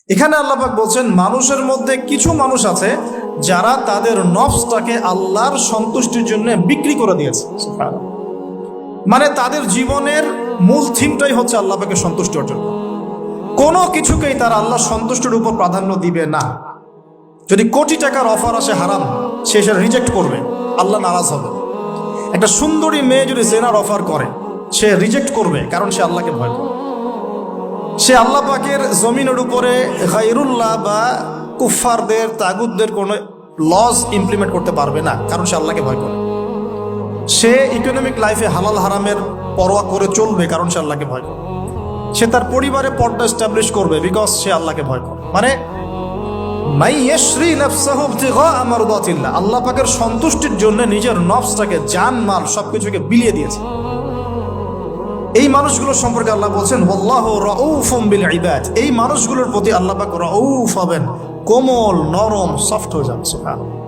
এখানে আল্লাহ পাক বলছেন মানুষের মধ্যে কিছু মানুষ আছে যারা তাদের নফসটাকে আল্লাহর সন্তুষ্টির জন্য বিক্রি করে দিয়েছে। মানে তাদের জীবনের মূল থিমটাই হচ্ছে আল্লাহ পাকের সন্তুষ্টি অর্জন করা। কোনো কিছুকেই তারা আল্লাহর সন্তুষ্টির উপর প্রাধান্য দিবে না। যদি কোটি টাকার অফার আসে হারাম, সে সেটা রিজেক্ট করবে, আল্লাহ নারাজ হবে। একটা সুন্দরী মেয়ে যদি জেনার অফার করে, সে রিজেক্ট করবে, কারণ সে আল্লাহকে ভয় করে। সে আল্লাহ পাকের জমিনের উপরে গায়রুল্লাহ বা কুফফারদের তাগুতদের কোনো লজ ইমপ্লিমেন্ট করতে পারবে না, কারণ সে আল্লাহকে ভয় করে। সে ইকোনমিক লাইফে হালাল হারামের পরোয়া করে চলবে, কারণ সে আল্লাহকে ভয় করে। সে তার পরিবারে পর্দা এস্টাবলিশ করবে, বিকজ সে আল্লাহকে ভয় করে। মানে আল্লাহ পাকের সন্তুষ্টির জন্য নিজের নফসটাকে, জান মাল সবকিছুকে বিলিয়ে দিয়েছে। এই মানুষগুলোর সম্পর্কে আল্লাহ বলছেন ওয়াল্লাহু রাউফুম বিল ইবাদ। এই মানুষগুলোর প্রতি আল্লাহ পাক রাউফ হবেন, কোমল নরম সফট হয়ে যান। সুবহানাল্লাহ।